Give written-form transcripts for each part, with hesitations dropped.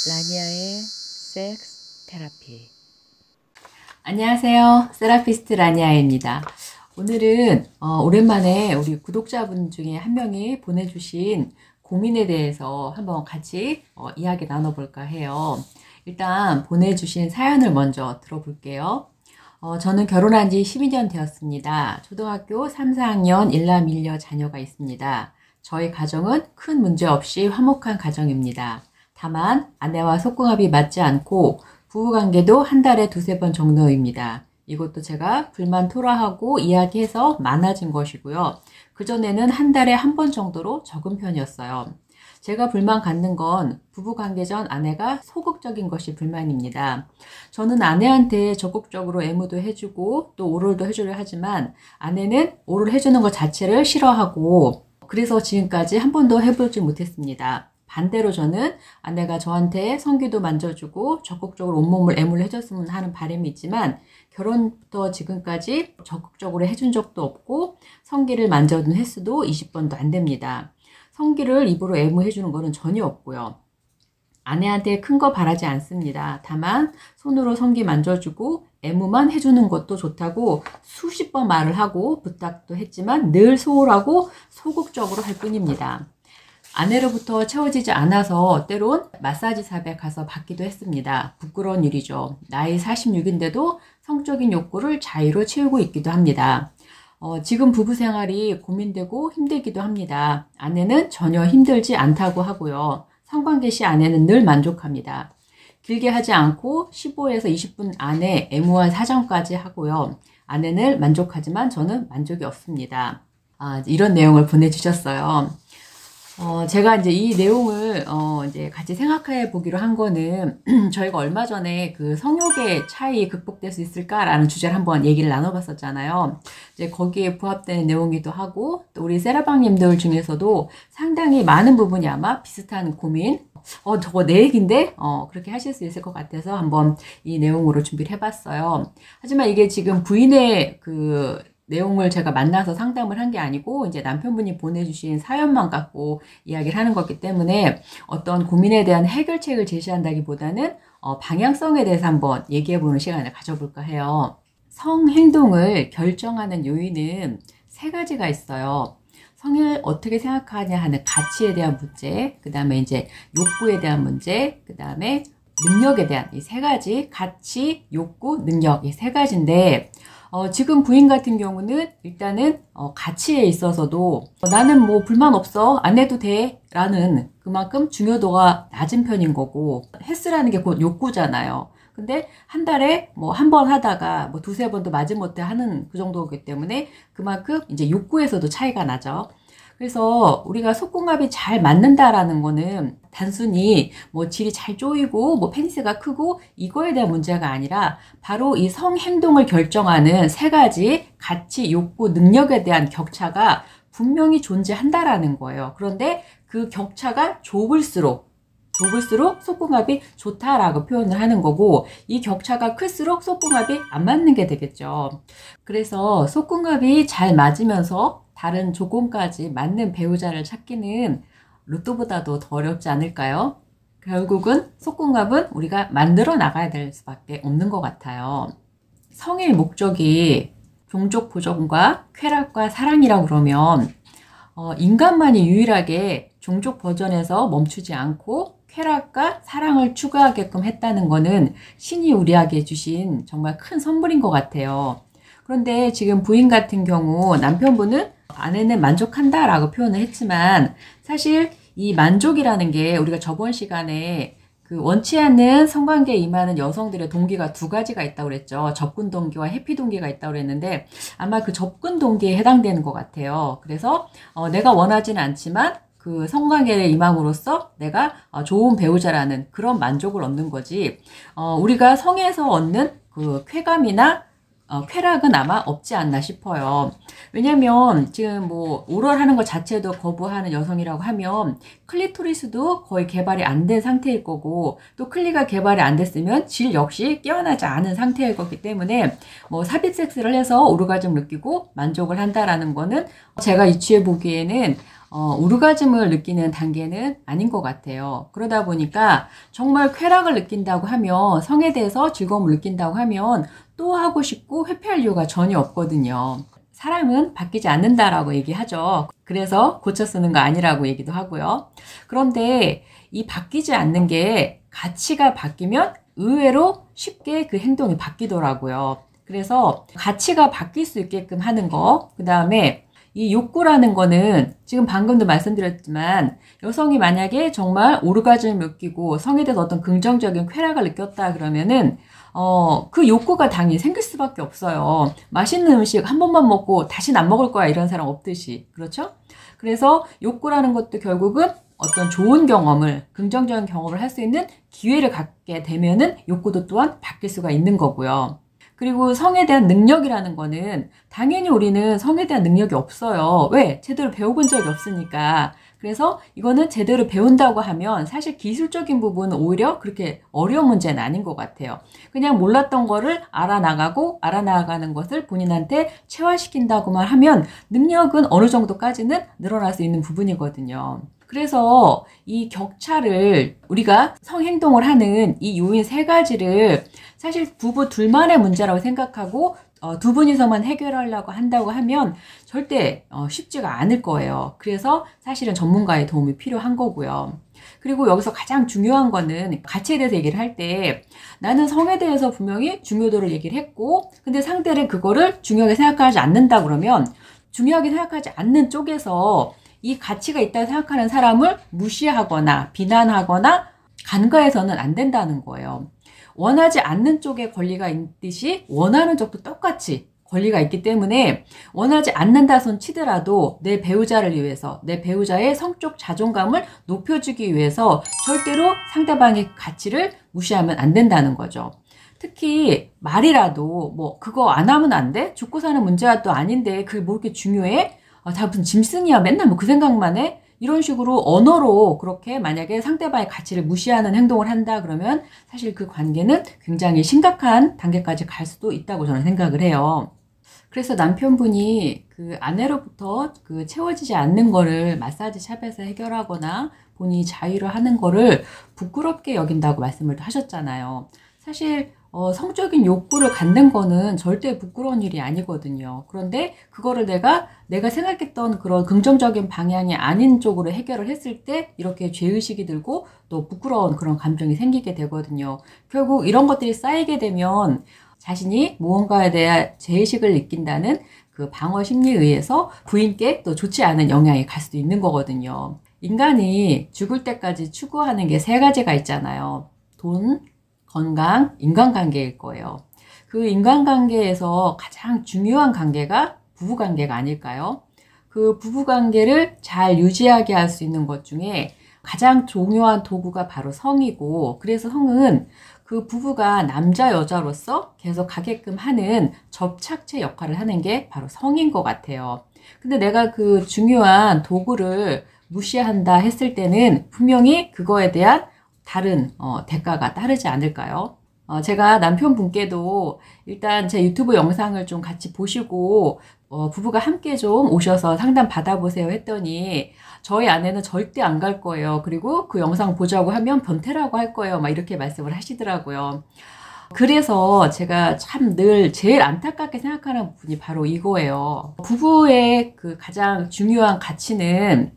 라니아의 섹스 테라피. 안녕하세요. 세라피스트 라니아입니다. 오늘은 오랜만에 우리 구독자분 중에 한 명이 보내주신 고민에 대해서 한번 같이 이야기 나눠볼까 해요. 일단 보내주신 사연을 먼저 들어볼게요. 저는 결혼한 지 12년 되었습니다. 초등학교 3, 4학년 1남 1녀 자녀가 있습니다. 저희 가정은 큰 문제 없이 화목한 가정입니다. 다만 아내와 속궁합이 맞지 않고 부부관계도 한 달에 두세 번 정도입니다. 이것도 제가 불만 토로하고 이야기해서 많아진 것이고요. 그전에는 한 달에 한 번 정도로 적은 편이었어요. 제가 불만 갖는 건 부부관계 전 아내가 소극적인 것이 불만입니다. 저는 아내한테 적극적으로 애무도 해주고 또 오롤도 해주려 하지만 아내는 오롤 해주는 것 자체를 싫어하고 그래서 지금까지 한 번도 해보지 못했습니다. 반대로 저는 아내가 저한테 성기도 만져주고 적극적으로 온몸을 애무를 해줬으면 하는 바람이 있지만 결혼부터 지금까지 적극적으로 해준 적도 없고 성기를 만져둔 횟수도 20번도 안 됩니다. 성기를 입으로 애무해주는 거는 전혀 없고요. 아내한테 큰 거 바라지 않습니다. 다만 손으로 성기 만져주고 애무만 해주는 것도 좋다고 수십 번 말을 하고 부탁도 했지만 늘 소홀하고 소극적으로 할 뿐입니다. 아내로부터 채워지지 않아서 때론 마사지샵에 가서 받기도 했습니다. 부끄러운 일이죠. 나이 46인데도 성적인 욕구를 자유로 채우고 있기도 합니다. 지금 부부 생활이 고민되고 힘들기도 합니다. 아내는 전혀 힘들지 않다고 하고요. 성관계 시 아내는 늘 만족합니다. 길게 하지 않고 15에서 20분 안에 애무와 사정까지 하고요. 아내는 만족하지만 저는 만족이 없습니다. 이런 내용을 보내주셨어요. 제가 이제 이 내용을, 이제 같이 생각해 보기로 한 거는, 저희가 얼마 전에 그 성욕의 차이 극복될 수 있을까라는 주제를 한번 얘기를 나눠봤었잖아요. 이제 거기에 부합되는 내용이기도 하고, 또 우리 세라방님들 중에서도 상당히 많은 부분이 아마 비슷한 고민, 저거 내 얘기인데? 그렇게 하실 수 있을 것 같아서 한번 이 내용으로 준비를 해봤어요. 하지만 이게 지금 부인의 내용을 제가 만나서 상담을 한 게 아니고 이제 남편분이 보내주신 사연만 갖고 이야기를 하는 거기 때문에 어떤 고민에 대한 해결책을 제시한다기보다는 방향성에 대해서 한번 얘기해보는 시간을 가져볼까 해요. 성행동을 결정하는 요인은 세 가지가 있어요. 성을 어떻게 생각하냐 하는 가치에 대한 문제, 그 다음에 이제 욕구에 대한 문제, 그 다음에 능력에 대한 이 세 가지, 가치, 욕구, 능력 이 세 가지인데 지금 부인 같은 경우는 일단은 가치에 있어서도 나는 뭐 불만 없어 안 해도 돼 라는 그만큼 중요도가 낮은 편인 거고 헬스라는 게 곧 욕구잖아요. 근데 한 달에 뭐 한 번 하다가 뭐 두세 번도 마지못해 하는 그 정도이기 때문에 그만큼 이제 욕구에서도 차이가 나죠. 그래서 우리가 속궁합이 잘 맞는다라는 거는 단순히 뭐 질이 잘 조이고 뭐 페니스가 크고 이거에 대한 문제가 아니라 바로 이 성행동을 결정하는 세 가지 가치, 욕구, 능력에 대한 격차가 분명히 존재한다라는 거예요. 그런데 그 격차가 좁을수록 속궁합이 좋다라고 표현을 하는 거고 이 격차가 클수록 속궁합이 안 맞는 게 되겠죠. 그래서 속궁합이 잘 맞으면서 다른 조건까지 맞는 배우자를 찾기는 로또보다도 더 어렵지 않을까요? 결국은 속궁합은 우리가 만들어 나가야 될 수밖에 없는 것 같아요. 성의 목적이 종족 보존과 쾌락과 사랑이라고 그러면 인간만이 유일하게 종족 버전에서 멈추지 않고 쾌락과 사랑을 추구하게끔 했다는 거는 신이 우리에게 주신 정말 큰 선물인 것 같아요. 그런데 지금 부인 같은 경우 남편분은 아내는 만족한다라고 표현을 했지만 사실 이 만족이라는 게 우리가 저번 시간에 그 원치 않는 성관계에 임하는 여성들의 동기가 두 가지가 있다고 그랬죠. 접근 동기와 회피 동기가 있다고 그랬는데 아마 그 접근 동기에 해당되는 것 같아요. 그래서 내가 원하지는 않지만 그 성관계에 임함으로써 내가 좋은 배우자라는 그런 만족을 얻는 거지 우리가 성에서 얻는 그 쾌감이나 쾌락은 아마 없지 않나 싶어요. 왜냐면 지금 뭐 오럴하는 것 자체도 거부하는 여성이라고 하면 클리토리스도 거의 개발이 안 된 상태일 거고 또 클리가 개발이 안 됐으면 질 역시 깨어나지 않은 상태일 거기 때문에 뭐 삽입 섹스를 해서 오르가즘을 느끼고 만족을 한다라는 거는 제가 유추해 보기에는 오르가즘을 느끼는 단계는 아닌 것 같아요. 그러다 보니까 정말 쾌락을 느낀다고 하면, 성에 대해서 즐거움을 느낀다고 하면 또 하고 싶고 회피할 이유가 전혀 없거든요. 사람은 바뀌지 않는다라고 얘기하죠. 그래서 고쳐 쓰는 거 아니라고 얘기도 하고요. 그런데 이 바뀌지 않는 게 가치가 바뀌면 의외로 쉽게 그 행동이 바뀌더라고요. 그래서 가치가 바뀔 수 있게끔 하는 거, 그 다음에 이 욕구라는 거는 지금 방금도 말씀드렸지만 여성이 만약에 정말 오르가즘을 느끼고 성에 대해서 어떤 긍정적인 쾌락을 느꼈다 그러면은 그 욕구가 당연히 생길 수밖에 없어요. 맛있는 음식 한 번만 먹고 다시는 안 먹을 거야 이런 사람 없듯이. 그렇죠? 그래서 욕구라는 것도 결국은 어떤 좋은 경험을, 긍정적인 경험을 할 수 있는 기회를 갖게 되면은 욕구도 또한 바뀔 수가 있는 거고요. 그리고 성에 대한 능력이라는 거는 당연히 우리는 성에 대한 능력이 없어요. 왜? 제대로 배워본 적이 없으니까. 그래서 이거는 제대로 배운다고 하면 사실 기술적인 부분은 오히려 그렇게 어려운 문제는 아닌 것 같아요. 그냥 몰랐던 거를 알아나가는 것을 본인한테 체화시킨다고만 하면 능력은 어느 정도까지는 늘어날 수 있는 부분이거든요. 그래서 이 격차를 우리가 성행동을 하는 이 요인 세 가지를 사실 부부 둘만의 문제라고 생각하고 두 분이서만 해결하려고 한다고 하면 절대 쉽지가 않을 거예요. 그래서 사실은 전문가의 도움이 필요한 거고요. 그리고 여기서 가장 중요한 거는 가치에 대해서 얘기를 할 때 나는 성에 대해서 분명히 중요도를 얘기를 했고 근데 상대는 그거를 중요하게 생각하지 않는다 그러면 중요하게 생각하지 않는 쪽에서 이 가치가 있다고 생각하는 사람을 무시하거나 비난하거나 간과해서는 안 된다는 거예요. 원하지 않는 쪽에 권리가 있듯이 원하는 쪽도 똑같이 권리가 있기 때문에 원하지 않는다 손 치더라도 내 배우자를 위해서 내 배우자의 성적 자존감을 높여주기 위해서 절대로 상대방의 가치를 무시하면 안 된다는 거죠. 특히 말이라도 뭐 그거 안 하면 안 돼? 죽고 사는 문제가 또 아닌데 그게 뭐 이렇게 중요해? 다 무슨 짐승이야 맨날 뭐 그 생각만 해? 이런 식으로 언어로 그렇게 만약에 상대방의 가치를 무시하는 행동을 한다 그러면 사실 그 관계는 굉장히 심각한 단계까지 갈 수도 있다고 저는 생각을 해요. 그래서 남편분이 그 아내로부터 그 채워지지 않는 거를 마사지 샵에서 해결하거나 본인이 자위로 하는 거를 부끄럽게 여긴다고 말씀을 하셨잖아요. 사실 성적인 욕구를 갖는 거는 절대 부끄러운 일이 아니거든요. 그런데 그거를 내가 생각했던 그런 긍정적인 방향이 아닌 쪽으로 해결을 했을 때 이렇게 죄의식이 들고 또 부끄러운 그런 감정이 생기게 되거든요. 결국 이런 것들이 쌓이게 되면 자신이 무언가에 대한 죄의식을 느낀다는 그 방어 심리에 의해서 부인께 또 좋지 않은 영향이 갈 수도 있는 거거든요. 인간이 죽을 때까지 추구하는 게 세 가지가 있잖아요. 돈, 건강, 인간관계일 거예요. 그 인간관계에서 가장 중요한 관계가 부부관계가 아닐까요? 그 부부관계를 잘 유지하게 할 수 있는 것 중에 가장 중요한 도구가 바로 성이고 그래서 성은 그 부부가 남자 여자로서 계속 가게끔 하는 접착체 역할을 하는 게 바로 성인 것 같아요. 근데 내가 그 중요한 도구를 무시한다 했을 때는 분명히 그거에 대한 다른 대가가 따르지 않을까요? 제가 남편분께도 일단 제 유튜브 영상을 좀 같이 보시고 부부가 함께 좀 오셔서 상담 받아보세요 했더니 저희 아내는 절대 안 갈 거예요. 그리고 그 영상 보자고 하면 변태라고 할 거예요. 막 이렇게 말씀을 하시더라고요. 그래서 제가 참 늘 제일 안타깝게 생각하는 부분이 바로 이거예요. 부부의 그 가장 중요한 가치는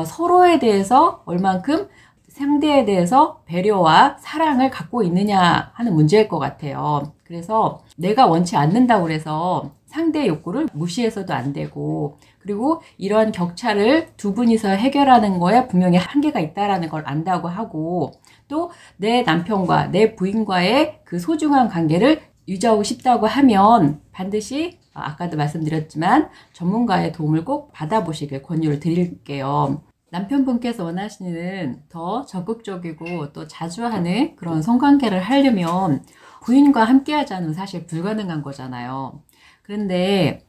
서로에 대해서 얼만큼 상대에 대해서 배려와 사랑을 갖고 있느냐 하는 문제일 것 같아요. 그래서 내가 원치 않는다고 그래서 상대의 욕구를 무시해서도 안 되고 그리고 이러한 격차를 두 분이서 해결하는 거에 분명히 한계가 있다는 걸 안다고 하고 또 내 남편과 내 부인과의 그 소중한 관계를 유지하고 싶다고 하면 반드시 아까도 말씀드렸지만 전문가의 도움을 꼭 받아보시길 권유를 드릴게요. 남편분께서 원하시는 더 적극적이고 또 자주 하는 그런 성관계를 하려면 부인과 함께 하자는 사실 불가능한 거잖아요. 그런데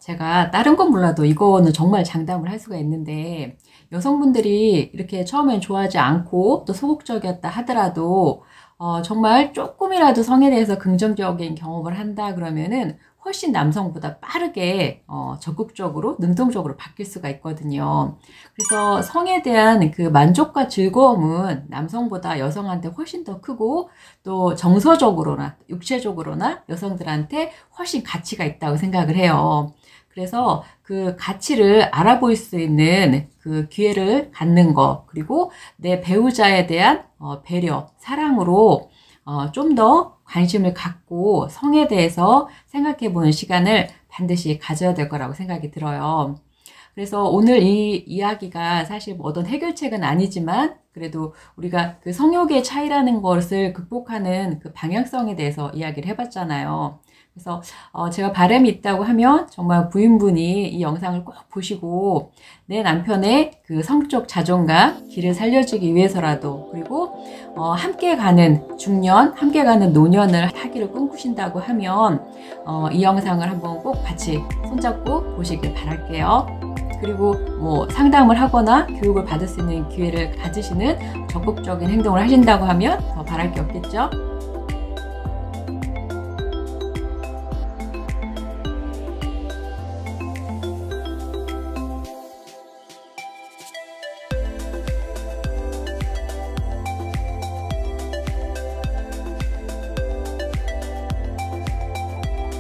제가 다른 건 몰라도 이거는 정말 장담을 할 수가 있는데 여성분들이 이렇게 처음엔 좋아하지 않고 또 소극적이었다 하더라도 정말 조금이라도 성에 대해서 긍정적인 경험을 한다 그러면은 훨씬 남성보다 빠르게 적극적으로 능동적으로 바뀔 수가 있거든요. 그래서 성에 대한 그 만족과 즐거움은 남성보다 여성한테 훨씬 더 크고 또 정서적으로나 육체적으로나 여성들한테 훨씬 가치가 있다고 생각을 해요. 그래서 그 가치를 알아볼 수 있는 그 기회를 갖는 거, 그리고 내 배우자에 대한 배려, 사랑으로 좀 더 관심을 갖고 성에 대해서 생각해 보는 시간을 반드시 가져야 될 거라고 생각이 들어요. 그래서 오늘 이 이야기가 사실 뭐 어떤 해결책은 아니지만 그래도 우리가 그 성욕의 차이라는 것을 극복하는 그 방향성에 대해서 이야기를 해봤잖아요. 그래서 제가 바람이 있다고 하면 정말 부인분이 이 영상을 꼭 보시고 내 남편의 그 성적 자존감 길을 살려주기 위해서라도, 그리고 함께 가는 중년, 함께 가는 노년을 하기를 꿈꾸신다고 하면 이 영상을 한번 꼭 같이 손잡고 보시길 바랄게요. 그리고 뭐 상담을 하거나 교육을 받을 수 있는 기회를 가지시는 적극적인 행동을 하신다고 하면 더 바랄 게 없겠죠.